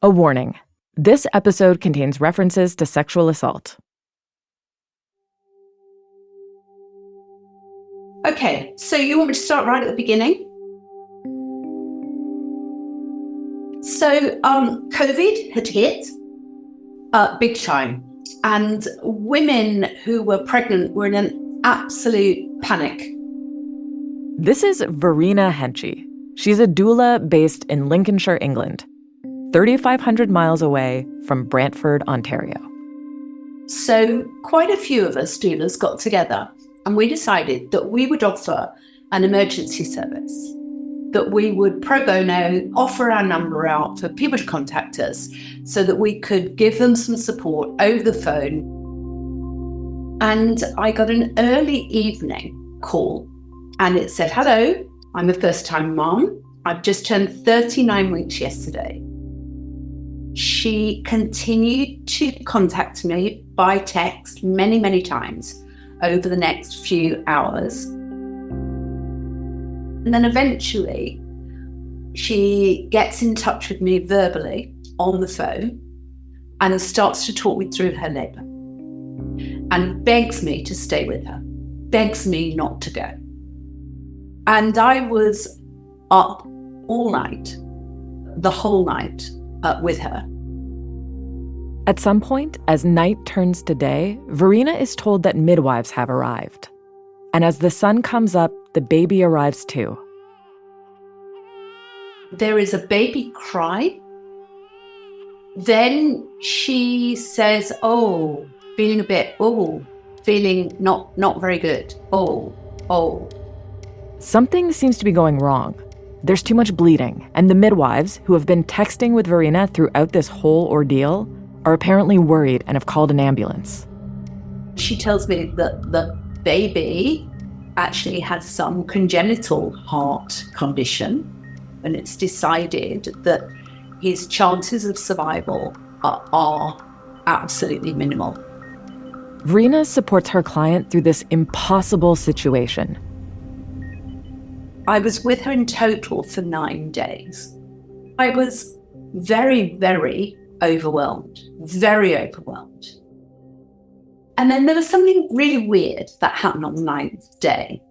A warning. This episode contains references to sexual assault. Okay, so you want me to start right at the beginning? So COVID had hit big time, and women who were pregnant were in an absolute panic. This is Verena Henchy. She's a doula based in Lincolnshire, England, 3,500 miles away from Brantford, Ontario. So quite a few of us doulas got together and we decided that we would offer an emergency service, that we would pro bono offer our number out for people to contact us so that we could give them some support over the phone. And I got an early evening call and it said, "Hello, I'm a first-time mom. I've just turned 39 weeks yesterday." She continued to contact me by text many, many times over the next few hours. And then eventually, she gets in touch with me verbally on the phone and starts to talk me through her labour and begs me to stay with her, begs me not to go. And I was up all night, the whole night, with her. At some point, as night turns to day, Verena is told that midwives have arrived. And as the sun comes up, the baby arrives too. There is a baby cry. Then she says, feeling a bit, feeling not very good. Something seems to be going wrong. There's too much bleeding, and the midwives, who have been texting with Verena throughout this whole ordeal, are apparently worried and have called an ambulance. She tells me that the baby actually has some congenital heart condition, and it's decided that his chances of survival are absolutely minimal. Verena supports her client through this impossible situation. I was with her in total for 9 days. I was very, very overwhelmed, very overwhelmed. And then there was something really weird that happened on the 9th day.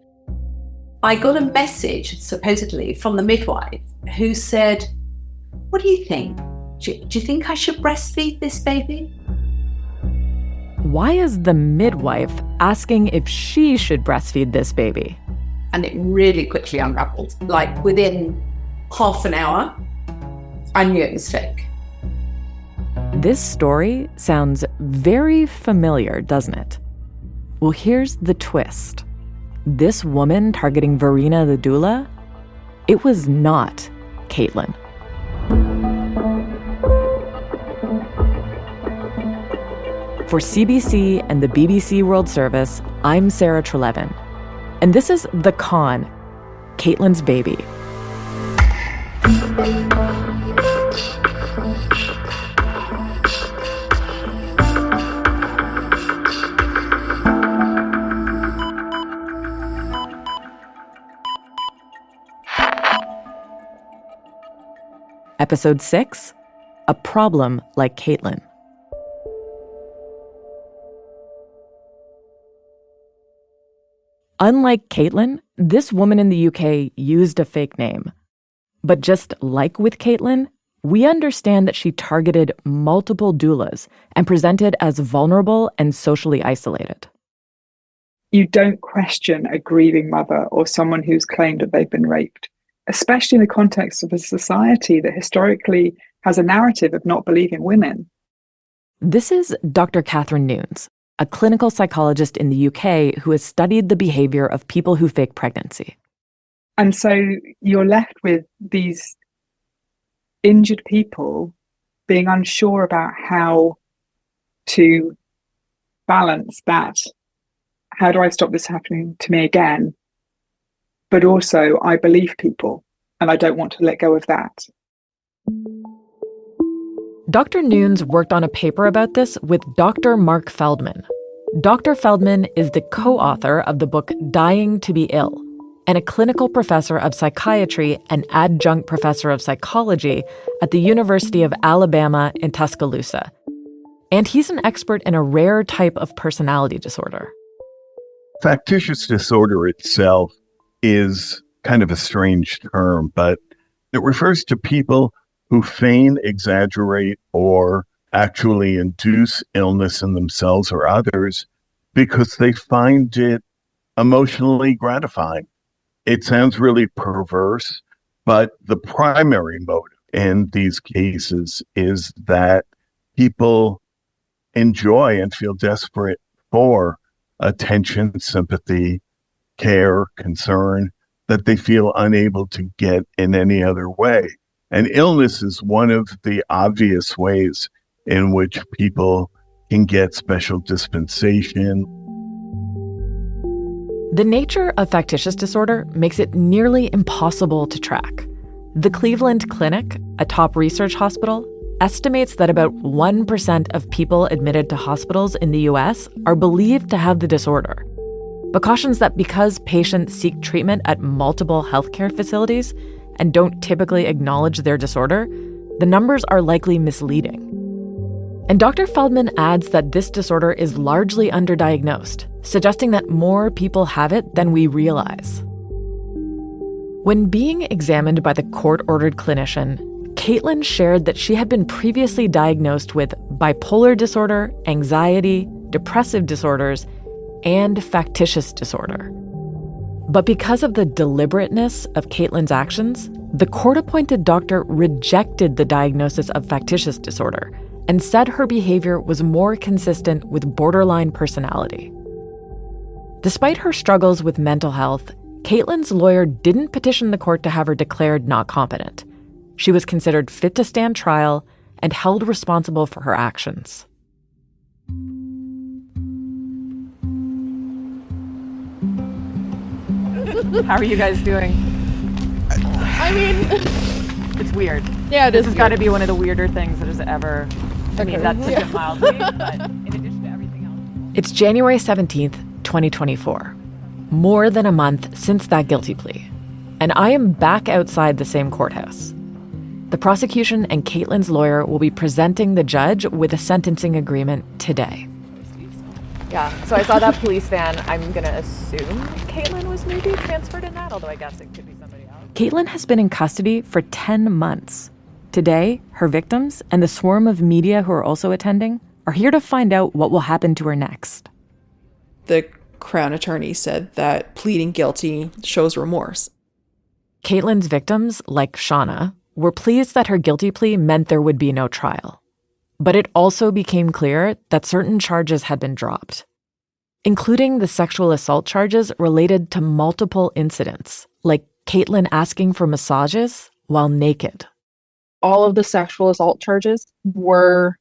I got a message, supposedly, from the midwife who said, "What do you think? Do you think I should breastfeed this baby?" Why is the midwife asking if she should breastfeed this baby? And it really quickly unraveled. Like within half an hour, I knew it was fake. This story sounds very familiar, doesn't it? Well, here's the twist. This woman targeting Verena the doula, it was not Kaitlyn. For CBC and the BBC World Service, I'm Sarah Treleaven. And this is The Con, Kaitlyn's baby. Episode 6, A Problem Like Kaitlyn. Unlike Kaitlyn, this woman in the UK used a fake name. But just like with Kaitlyn, we understand that she targeted multiple doulas and presented as vulnerable and socially isolated. You don't question a grieving mother or someone who's claimed that they've been raped, especially in the context of a society that historically has a narrative of not believing women. This is Dr. Kathryn Newns, a clinical psychologist in the UK who has studied the behaviour of people who fake pregnancy. And so you're left with these injured people being unsure about how to balance that. How do I stop this happening to me again? But also, I believe people, and I don't want to let go of that. Dr. Newns worked on a paper about this with Dr. Marc Feldman. Dr. Feldman is the co-author of the book Dying to be Ill, and a clinical professor of psychiatry and adjunct professor of psychology at the University of Alabama in Tuscaloosa. And he's an expert in a rare type of personality disorder. Factitious disorder itself is kind of a strange term, but it refers to people who feign, exaggerate, or actually induce illness in themselves or others because they find it emotionally gratifying. It sounds really perverse, but the primary motive in these cases is that people enjoy and feel desperate for attention, sympathy, care, concern that they feel unable to get in any other way. And illness is one of the obvious ways in which people can get special dispensation. The nature of factitious disorder makes it nearly impossible to track. The Cleveland Clinic, a top research hospital, estimates that about 1% of people admitted to hospitals in the US are believed to have the disorder, but cautions that because patients seek treatment at multiple healthcare facilities and don't typically acknowledge their disorder, the numbers are likely misleading. And Dr. Feldman adds that this disorder is largely underdiagnosed, suggesting that more people have it than we realize. When being examined by the court-ordered clinician, Kaitlyn shared that she had been previously diagnosed with bipolar disorder, anxiety, depressive disorders, and factitious disorder. But because of the deliberateness of Kaitlyn's actions, the court-appointed doctor rejected the diagnosis of factitious disorder and said her behavior was more consistent with borderline personality. Despite her struggles with mental health, Kaitlyn's lawyer didn't petition the court to have her declared not competent. She was considered fit to stand trial and held responsible for her actions. How are you guys doing? I mean, It's weird. yeah, This has got to be one of the weirder things that has ever... I mean, that's Yeah. put it mildly, but in addition to everything else. It's January 17th, 2024. More than a month since that guilty plea. And I am back outside the same courthouse. The prosecution and Kaitlyn's lawyer will be presenting the judge with a sentencing agreement today. Yeah, so I saw that police van. I'm going to assume Kaitlyn was maybe transferred in that, although I guess it could be somebody else. Kaitlyn has been in custody for 10 months. Today, her victims and the swarm of media who are also attending are here to find out what will happen to her next. the Crown attorney said that pleading guilty shows remorse. Kaitlyn's victims, like Shauna, were pleased that her guilty plea meant there would be no trial. But it also became clear that certain charges had been dropped, including the sexual assault charges related to multiple incidents, like Kaitlyn asking for massages while naked. All of the sexual assault charges were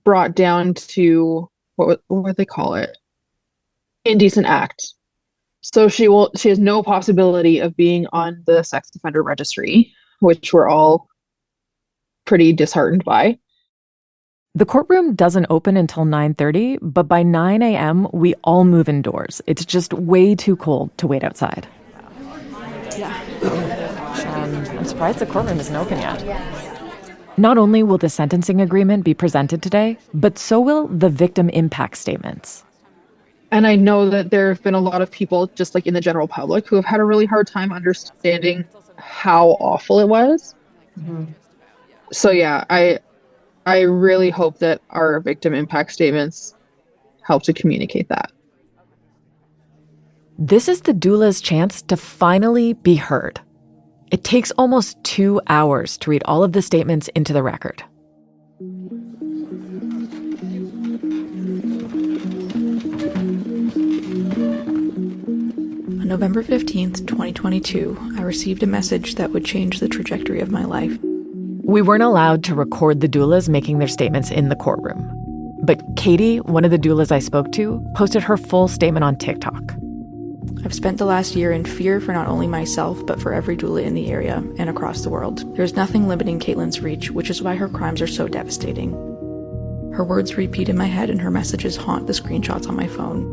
brought down to what would they call it? Indecent act. So she has no possibility of being on the sex offender registry, which we're all pretty disheartened by. The courtroom doesn't open until 9:30, but by 9 a.m., we all move indoors. It's just way too cold to wait outside. Yeah. I'm surprised the courtroom isn't open yet. Not only will the sentencing agreement be presented today, but so will the victim impact statements. And I know that there have been a lot of people, just in the general public, who have had a really hard time understanding how awful it was. Mm-hmm. So yeah, I really hope that our victim impact statements help to communicate that. This is the doula's chance to finally be heard. It takes almost 2 hours to read all of the statements into the record. On November 15th, 2022, I received a message that would change the trajectory of my life. We weren't allowed to record the doulas making their statements in the courtroom. But Katie, one of the doulas I spoke to, posted her full statement on TikTok. I've spent the last year in fear for not only myself, but for every doula in the area and across the world. There's nothing limiting Kaitlyn's reach, which is why her crimes are so devastating. Her words repeat in my head and her messages haunt the screenshots on my phone.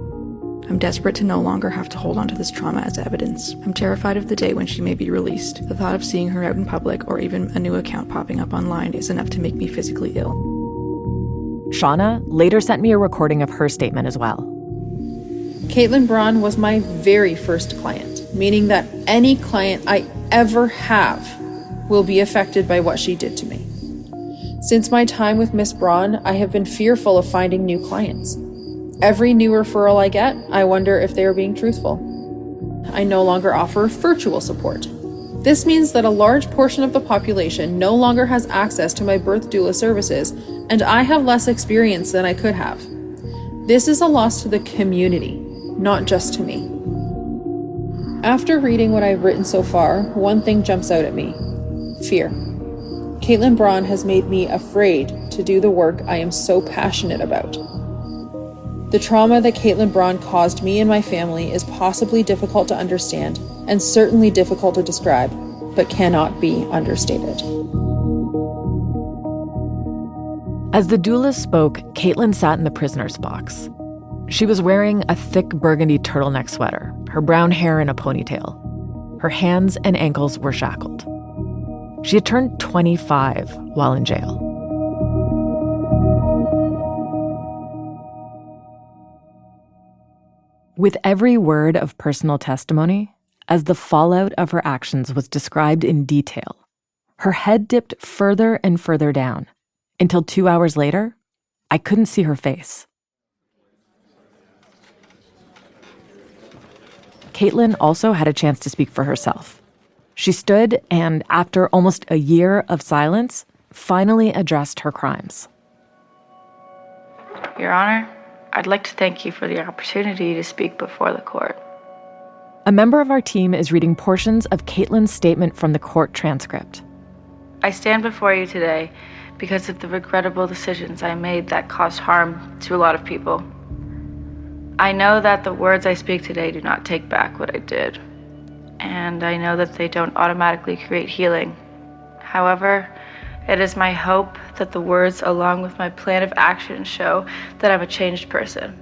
I'm desperate to no longer have to hold on to this trauma as evidence. I'm terrified of the day when she may be released. The thought of seeing her out in public or even a new account popping up online is enough to make me physically ill. Shauna later sent me a recording of her statement as well. Kaitlyn Braun was my very first client, meaning that any client I ever have will be affected by what she did to me. Since my time with Miss Braun, I have been fearful of finding new clients. Every new referral I get, I wonder if they are being truthful. I no longer offer virtual support. This means that a large portion of the population no longer has access to my birth doula services, and I have less experience than I could have. This is a loss to the community, not just to me. After reading what I've written so far, one thing jumps out at me: fear. Kaitlyn Braun has made me afraid to do the work I am so passionate about. The trauma that Kaitlyn Braun caused me and my family is possibly difficult to understand and certainly difficult to describe, but cannot be understated. As the doula spoke, Kaitlyn sat in the prisoner's box. She was wearing a thick burgundy turtleneck sweater, her brown hair in a ponytail. Her hands and ankles were shackled. She had turned 25 while in jail. With every word of personal testimony, as the fallout of her actions was described in detail, her head dipped further and further down, until 2 hours later, I couldn't see her face. Kaitlyn also had a chance to speak for herself. She stood and, after almost a year of silence, finally addressed her crimes. Your Honor, I'd like to thank you for the opportunity to speak before the court. A member of our team is reading portions of Kaitlyn's statement from the court transcript. I stand before you today because of the regrettable decisions I made that caused harm to a lot of people. I know that the words I speak today do not take back what I did, and I know that they don't automatically create healing. However, it is my hope that the words, along with my plan of action, show that I'm a changed person.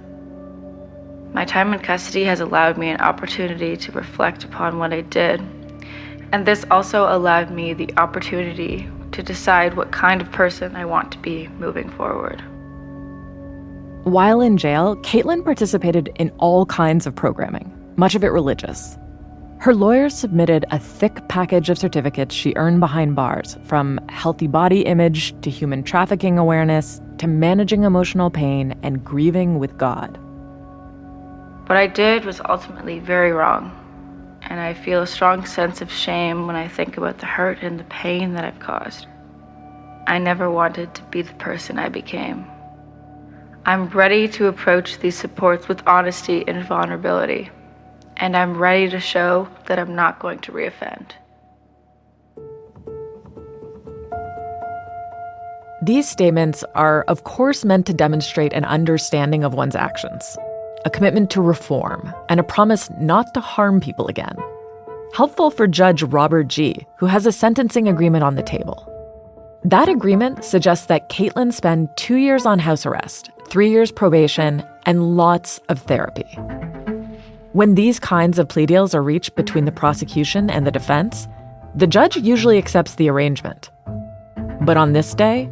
My time in custody has allowed me an opportunity to reflect upon what I did, and this also allowed me the opportunity to decide what kind of person I want to be moving forward. While in jail, Kaitlyn participated in all kinds of programming, much of it religious. Her lawyers submitted a thick package of certificates she earned behind bars, from healthy body image to human trafficking awareness to managing emotional pain and grieving with God. What I did was ultimately very wrong, and I feel a strong sense of shame when I think about the hurt and the pain that I've caused. I never wanted to be the person I became. I'm ready to approach these supports with honesty and vulnerability, and I'm ready to show that I'm not going to reoffend. These statements are, of course, meant to demonstrate an understanding of one's actions, a commitment to reform, and a promise not to harm people again. Helpful for Judge Robert G., who has a sentencing agreement on the table. That agreement suggests that Kaitlyn spend 2 years on house arrest, 3 years probation, and lots of therapy. When these kinds of plea deals are reached between the prosecution and the defense, the judge usually accepts the arrangement. But on this day,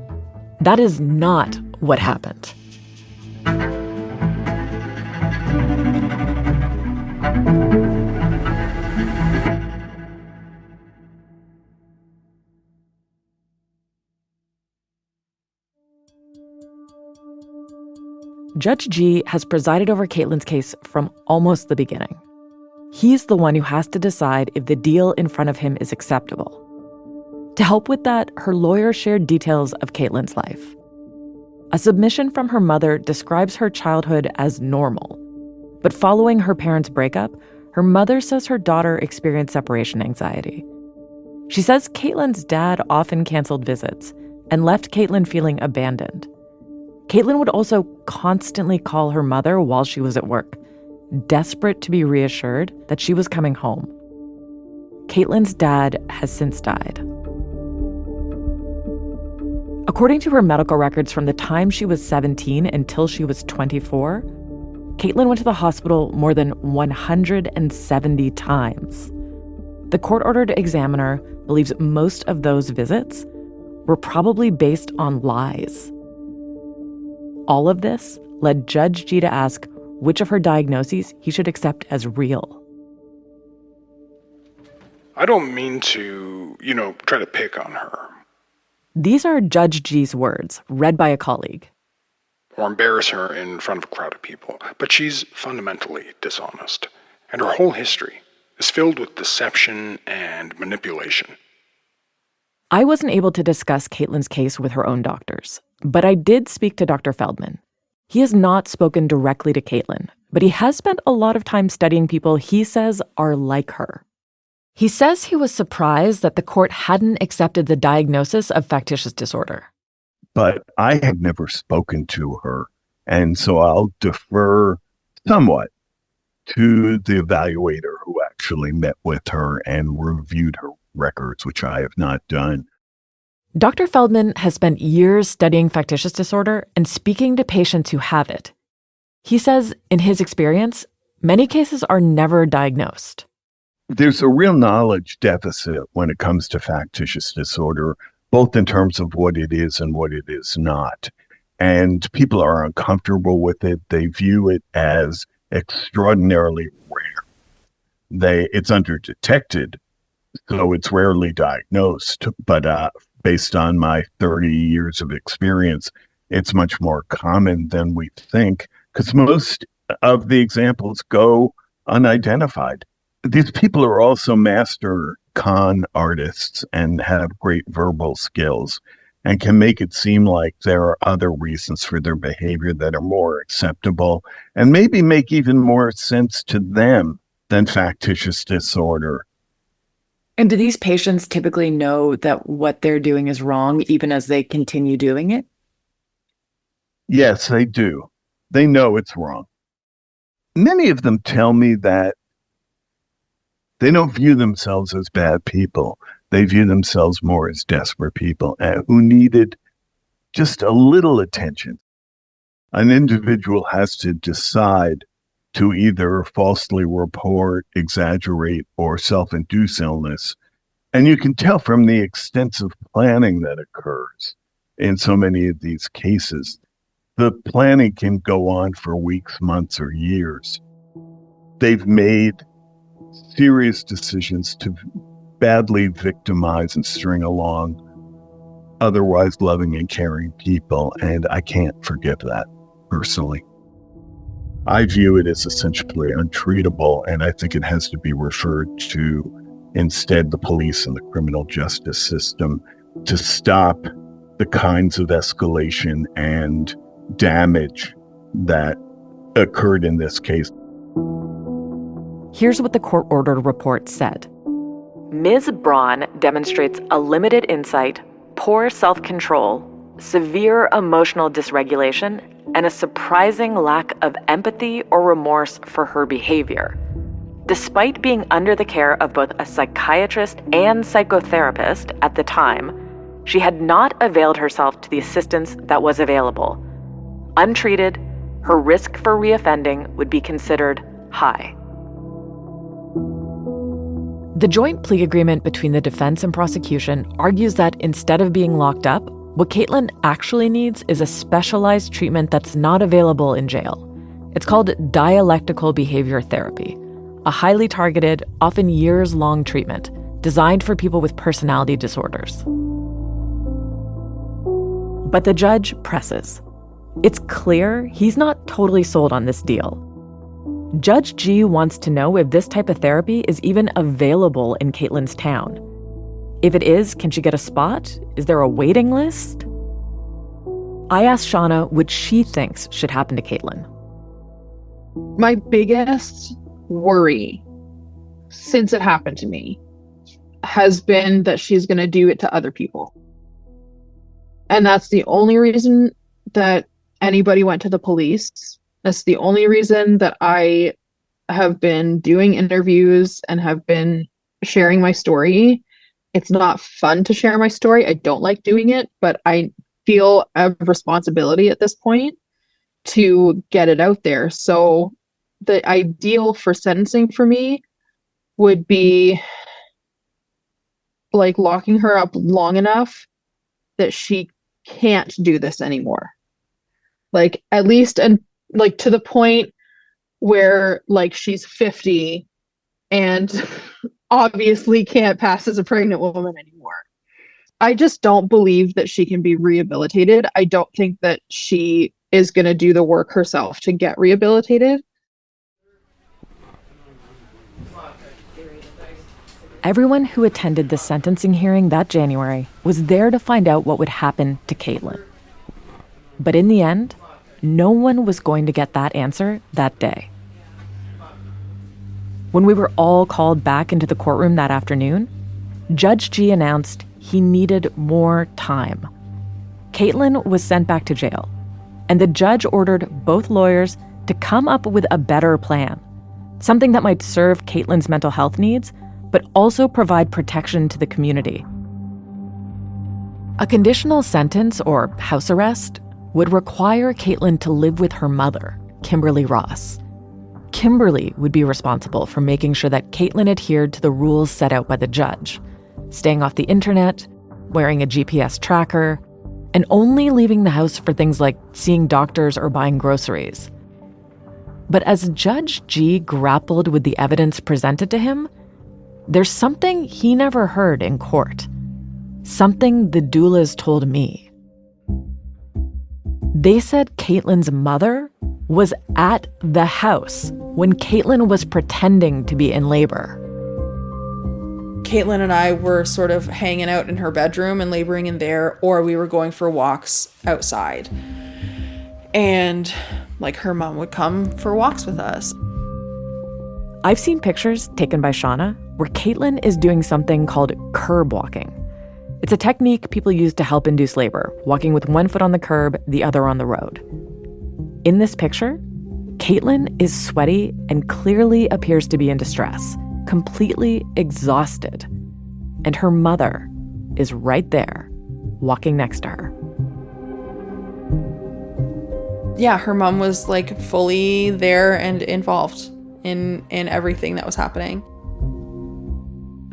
that is not what happened. Judge G has presided over Kaitlyn's case from almost the beginning. He's the one who has to decide if the deal in front of him is acceptable. To help with that, her lawyer shared details of Kaitlyn's life. A submission from her mother describes her childhood as normal. But following her parents' breakup, her mother says her daughter experienced separation anxiety. She says Kaitlyn's dad often canceled visits and left Kaitlyn feeling abandoned. Kaitlyn would also constantly call her mother while she was at work, desperate to be reassured that she was coming home. Kaitlyn's dad has since died. According to her medical records from the time she was 17 until she was 24, Kaitlyn went to the hospital more than 170 times. The court-ordered examiner believes most of those visits were probably based on lies. All of this led Judge G to ask which of her diagnoses he should accept as real. I don't mean to, try to pick on her. These are Judge G's words, read by a colleague. Or embarrass her in front of a crowd of people. But she's fundamentally dishonest. And her whole history is filled with deception and manipulation. I wasn't able to discuss Kaitlyn's case with her own doctors, but I did speak to Dr. Feldman. He has not spoken directly to Kaitlyn, but he has spent a lot of time studying people he says are like her. He says he was surprised that the court hadn't accepted the diagnosis of factitious disorder. But I had never spoken to her, and so I'll defer somewhat to the evaluator who actually met with her and reviewed her records, which I have not done. Dr. Feldman has spent years studying factitious disorder and speaking to patients who have it. He says, in his experience, many cases are never diagnosed. There's a real knowledge deficit when it comes to factitious disorder, both in terms of what it is and what it is not. And people are uncomfortable with it. They view it as extraordinarily rare. It's underdetected, so it's rarely diagnosed. But based on my 30 years of experience, it's much more common than we think, because most of the examples go unidentified. These people are also master con artists and have great verbal skills and can make it seem like there are other reasons for their behavior that are more acceptable and maybe make even more sense to them than factitious disorder. And do these patients typically know that what they're doing is wrong even as they continue doing it? Yes, they do. They know it's wrong. Many of them tell me that they don't view themselves as bad people. They view themselves more as desperate people who needed just a little attention. An individual has to decide to either falsely report, exaggerate, or self-induce illness. And you can tell from the extensive planning that occurs in so many of these cases. The planning can go on for weeks, months, or years. They've made serious decisions to badly victimize and string along otherwise loving and caring people, and I can't forgive that personally. I view it as essentially untreatable, and I think it has to be referred to instead the police and the criminal justice system to stop the kinds of escalation and damage that occurred in this case. Here's what the court-ordered report said. Ms. Braun demonstrates a limited insight, poor self-control, severe emotional dysregulation, and a surprising lack of empathy or remorse for her behavior. Despite being under the care of both a psychiatrist and psychotherapist at the time, she had not availed herself to the assistance that was available. Untreated, her risk for reoffending would be considered high. The joint plea agreement between the defense and prosecution argues that instead of being locked up, what Kaitlyn actually needs is a specialized treatment that's not available in jail. It's called dialectical behavior therapy, a highly targeted, often years-long treatment designed for people with personality disorders. But the judge presses. It's clear he's not totally sold on this deal. Judge G wants to know if this type of therapy is even available in Kaitlyn's town. If it is, can she get a spot? Is there a waiting list? I asked Shauna what she thinks should happen to Kaitlyn. My biggest worry since it happened to me has been that she's going to do it to other people. And that's the only reason that anybody went to the police. That's the only reason that I have been doing interviews and have been sharing my story. It's not fun to share my story. I don't like doing it, but I feel a responsibility at this point to get it out there. So the ideal for sentencing for me would be like locking her up long enough that she can't do this anymore. Like at least, and like to the point where like she's 50 and obviously can't pass as a pregnant woman anymore. I just don't believe that she can be rehabilitated. I don't think that she is going to do the work herself to get rehabilitated. Everyone who attended the sentencing hearing that January was there to find out what would happen to Kaitlyn. But in the end, no one was going to get that answer that day. When we were all called back into the courtroom that afternoon, Judge G announced he needed more time. Kaitlyn was sent back to jail, and the judge ordered both lawyers to come up with a better plan, something that might serve Kaitlyn's mental health needs, but also provide protection to the community. A conditional sentence, or house arrest, would require Kaitlyn to live with her mother, Kimberly Ross. Kimberly would be responsible for making sure that Kaitlyn adhered to the rules set out by the judge, staying off the internet, wearing a GPS tracker, and only leaving the house for things like seeing doctors or buying groceries. But as Judge G grappled with the evidence presented to him, there's something he never heard in court. Something the doulas told me. They said Kaitlyn's mother was at the house when Kaitlyn was pretending to be in labor. Kaitlyn and I were sort of hanging out in her bedroom and laboring in there, or we were going for walks outside. And like her mom would come for walks with us. I've seen pictures taken by Shauna where Kaitlyn is doing something called curb walking. It's a technique people use to help induce labor, walking with one foot on the curb, the other on the road. In this picture, Kaitlyn is sweaty and clearly appears to be in distress, completely exhausted. And her mother is right there, walking next to her. Yeah, her mom was like fully there and involved in everything that was happening.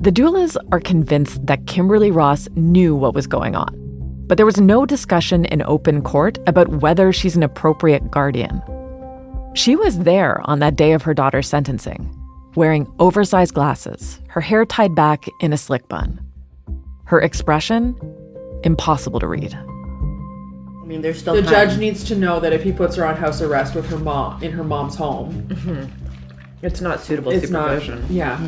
The doulas are convinced that Kimberly Ross knew what was going on, but there was no discussion in open court about whether she's an appropriate guardian. She was there on that day of her daughter's sentencing, wearing oversized glasses, her hair tied back in a slick bun. Her expression, impossible to read. I mean, there's still The time. judge needs to know that if he puts her on house arrest with her mom in her mom's home, It's not suitable it's supervision. not. Yeah.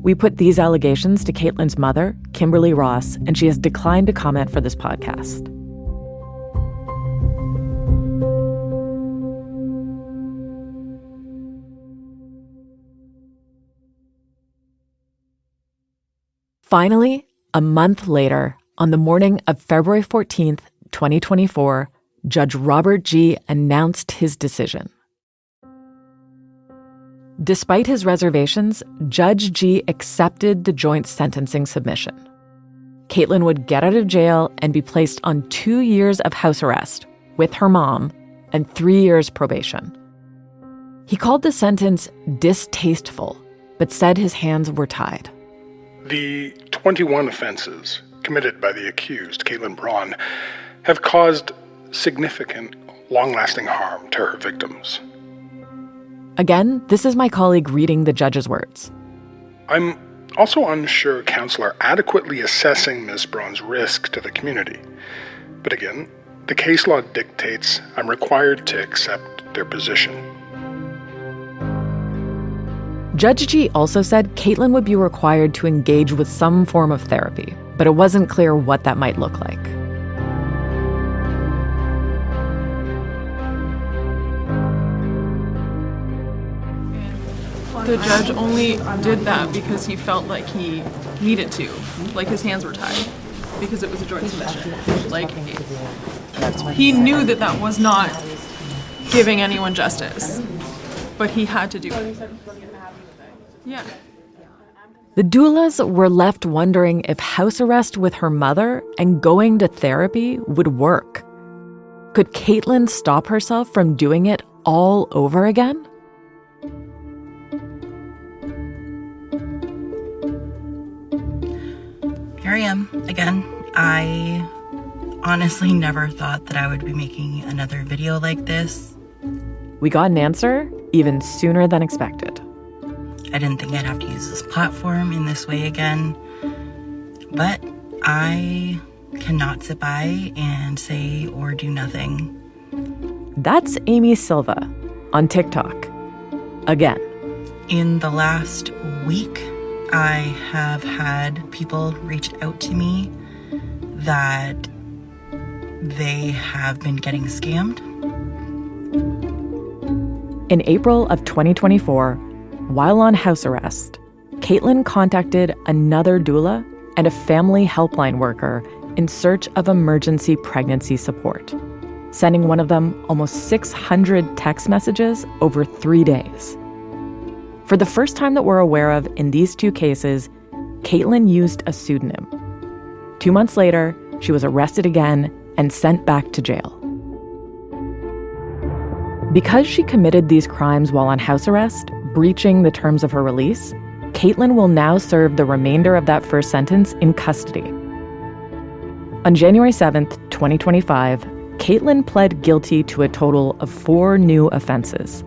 We put these allegations to Kaitlyn's mother, Kimberly Ross, and she has declined to comment for this podcast. Finally, a month later, on the morning of February 14th, 2024, Judge Robert G. announced his decision. Despite his reservations, Judge G accepted the joint sentencing submission. Kaitlyn would get out of jail and be placed on 2 years of house arrest with her mom and 3 years probation. He called the sentence distasteful, but said his hands were tied. The 21 offenses committed by the accused, Kaitlyn Braun, have caused significant, long-lasting harm to her victims. Again, this is my colleague reading the judge's words. I'm also unsure counsel are adequately assessing Ms. Braun's risk to the community. But again, the case law dictates I'm required to accept their position. Judge G also said Kaitlyn would be required to engage with some form of therapy, but it wasn't clear what that might look like. The judge only did that because he felt like he needed to, like his hands were tied, because it was a joint submission. Like, he knew that that was not giving anyone justice, but he had to do it. Yeah. The doulas were left wondering if house arrest with her mother and going to therapy would work. Could Kaitlyn stop herself from doing it all over again? Here I am again. I honestly never thought that I would be making another video like this. We got an answer even sooner than expected. I didn't think I'd have to use this platform in this way again, but I cannot sit by and say or do nothing. That's Amy Silva on TikTok. Again. In the last week, I have had people reach out to me that they have been getting scammed. In April of 2024, while on house arrest, Kaitlyn contacted another doula and a family helpline worker in search of emergency pregnancy support, sending one of them almost 600 text messages over 3 days. For the first time that we're aware of in these two cases, Kaitlyn used a pseudonym. 2 months later, she was arrested again and sent back to jail. Because she committed these crimes while on house arrest, breaching the terms of her release, Kaitlyn will now serve the remainder of that first sentence in custody. On January 7th, 2025, Kaitlyn pled guilty to a total of 4 new offenses: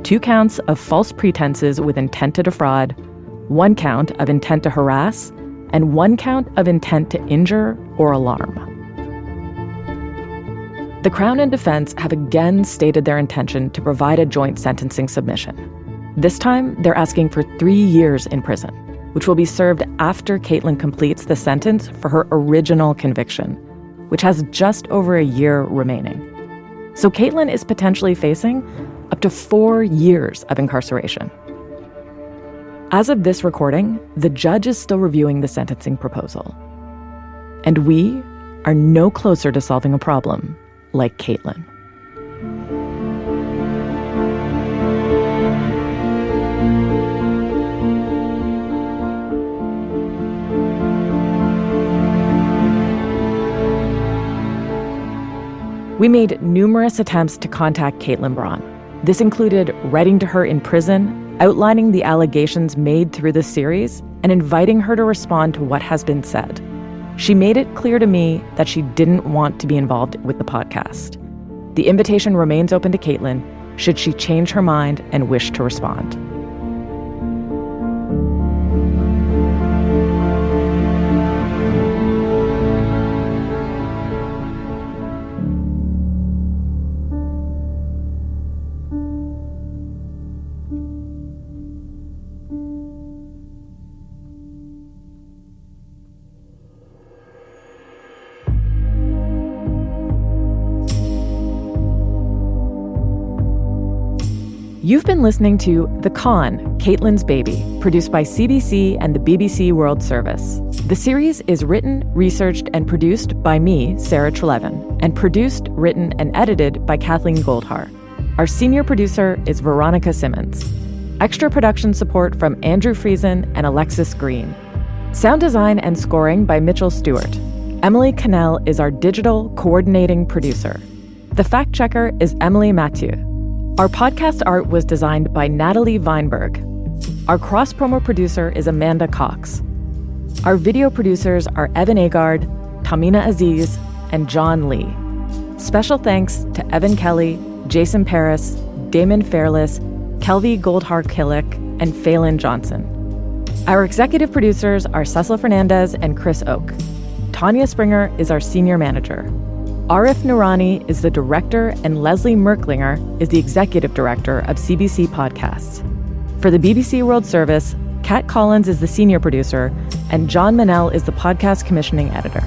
2 counts of false pretenses with intent to defraud, 1 count of intent to harass, and 1 count of intent to injure or alarm. The Crown and defense have again stated their intention to provide a joint sentencing submission. This time, they're asking for 3 years in prison, which will be served after Kaitlyn completes the sentence for her original conviction, which has just over a year remaining. So Kaitlyn is potentially facing up to 4 years of incarceration. As of this recording, the judge is still reviewing the sentencing proposal. And we are no closer to solving a problem like Kaitlyn. We made numerous attempts to contact Kaitlyn Braun. This included writing to her in prison, outlining the allegations made through the series, and inviting her to respond to what has been said. She made it clear to me that she didn't want to be involved with the podcast. The invitation remains open to Kaitlyn should she change her mind and wish to respond. You've been listening to The Con, Kaitlyn's Baby, produced by CBC and the BBC World Service. The series is written, researched, and produced by me, Sarah Treleaven, and produced, written, and edited by Kathleen Goldhar. Our senior producer is Veronica Simmons. Extra production support from Andrew Friesen and Alexis Green. Sound design and scoring by Mitchell Stewart. Emily Cannell is our digital coordinating producer. The fact checker is Emily Mathieu. Our podcast art was designed by Natalie Weinberg. Our cross-promo producer is Amanda Cox. Our video producers are Evan Agard, Tamina Aziz, and John Lee. Special thanks to Evan Kelly, Jason Paris, Damon Fairless, Kelvy Goldhar-Killick, and Phelan Johnson. Our executive producers are Cecil Fernandez and Chris Oak. Tanya Springer is our senior manager. Arif Noorani is the director, and Leslie Merklinger is the executive director of CBC Podcasts. For the BBC World Service, Kat Collins is the senior producer, and John Manell is the podcast commissioning editor.